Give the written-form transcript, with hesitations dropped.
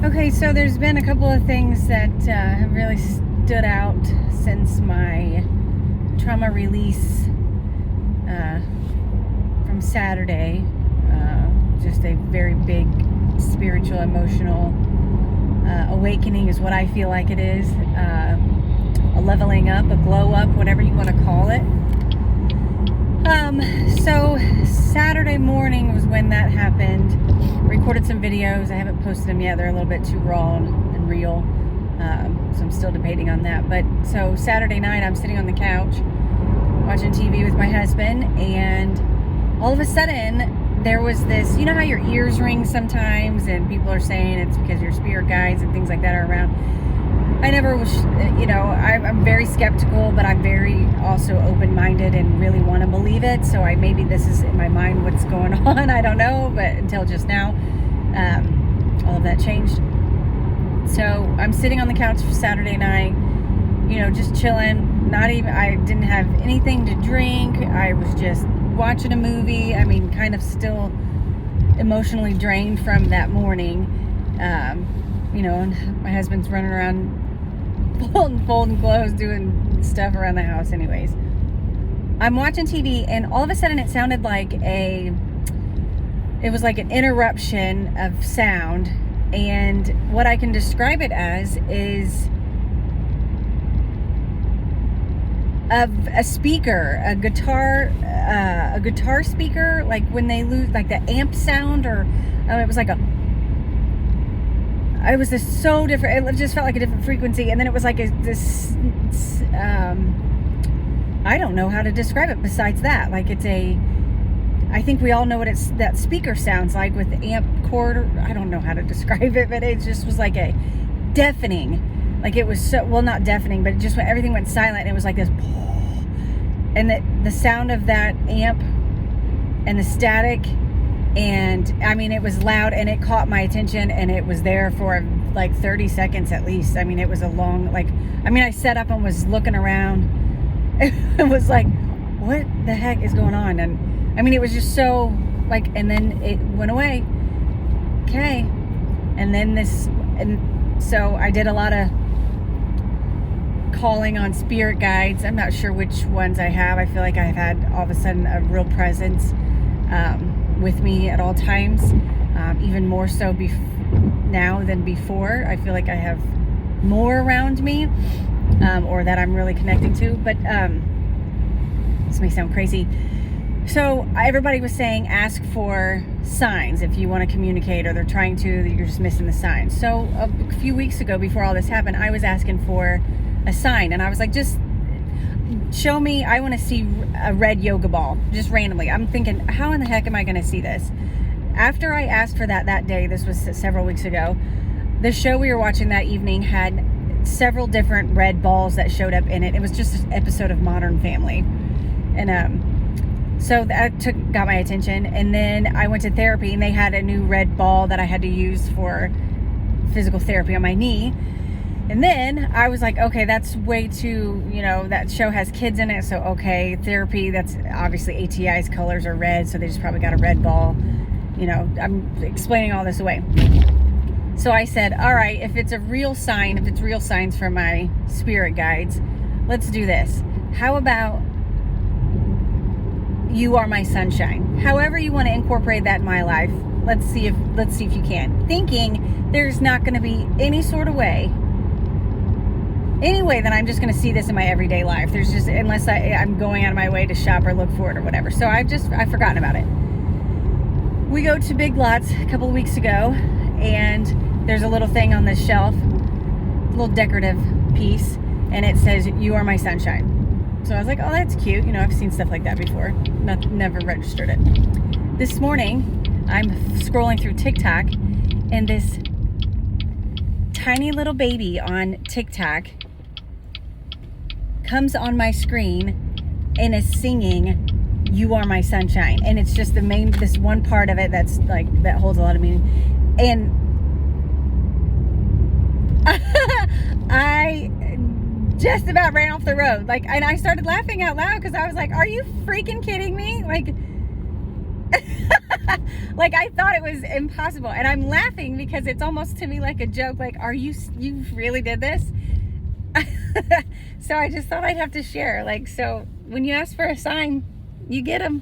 Okay, so there's been a couple of things that have really stood out since my trauma release from Saturday. Just a very big spiritual, emotional awakening is what I feel like it is. A leveling up, a glow up, whatever you want to call it. So Saturday morning was when that happened. Recorded some videos. I haven't posted them yet. They're a little bit too raw and real. So I'm still debating on that. But so Saturday night, I'm sitting on the couch watching TV with my husband, and all of a sudden there was this, you know how your ears ring sometimes and people are saying it's because your spirit guides and things like that are around. I never was, I'm very skeptical, but I'm very also open-minded and really want to believe it. So maybe this is in my mind what's going on. I don't know, but until just now, all of that changed. So I'm sitting on the couch for Saturday night, just chilling. I didn't have anything to drink. I was just watching a movie. Kind of still emotionally drained from that morning. And my husband's running around folding clothes, doing stuff around the house. Anyways, I'm watching TV, and all of a sudden it sounded like it was like an interruption of sound, and what I can describe it as is of a speaker, a guitar speaker, like when they lose like the amp sound, or it was like it was just so different. It just felt like a different frequency. And then it was like this, I don't know how to describe it besides that. Like I think we all know what that speaker sounds like with the amp cord. I don't know how to describe it, but it just was like a deafening. Like it was not deafening, but everything went silent. And it was like this, and the sound of that amp and the static. And it was loud, and it caught my attention, and it was there for like 30 seconds at least. It was a long, I sat up and was looking around. It was like, what the heck is going on? And it was just so and then it went away. Okay. And then so I did a lot of calling on spirit guides. I'm not sure which ones I have. I feel like I've had all of a sudden a real presence with me at all times, even more so now than before. I feel like I have more around me, or that I'm really connecting to, but this may sound crazy. So everybody was saying ask for signs if you want to communicate, or they're trying to, you're just missing the signs. So a few weeks ago, before all this happened, I was asking for a sign, and I was like, just show me, I want to see a red yoga ball, just randomly. I'm thinking, how in the heck am I going to see this? After I asked for that day, this was several weeks ago, the show we were watching that evening had several different red balls that showed up in it. It was just an episode of Modern Family. And so that got my attention. And then I went to therapy, and they had a new red ball that I had to use for physical therapy on my knee. And then I was like, okay, that's way too, that show has kids in it. So, okay, therapy, that's obviously ATI's colors are red. So they just probably got a red ball. I'm explaining all this away. So I said, all right, if it's real signs from my spirit guides, let's do this. How about you are my sunshine? However you want to incorporate that in my life. Let's see if you can. Thinking there's not going to be any sort of way. Anyway, then I'm just going to see this in my everyday life. There's just, unless I'm going out of my way to shop or look for it or whatever. So I've forgotten about it. We go to Big Lots a couple of weeks ago, and there's a little thing on the shelf, a little decorative piece, and it says, you are my sunshine. So I was like, oh, that's cute. I've seen stuff like that before. Never registered it. This morning, I'm scrolling through TikTok, and this tiny little baby on TikTok comes on my screen and is singing "You Are My Sunshine," and it's just this one part of it that's that holds a lot of meaning. And I just about ran off the road, and I started laughing out loud because I was like, are you freaking kidding me? Like, I thought it was impossible, and I'm laughing because it's almost to me like a joke. Like, you really did this? So I just thought I'd have to share. Like, so when you ask for a sign, you get them.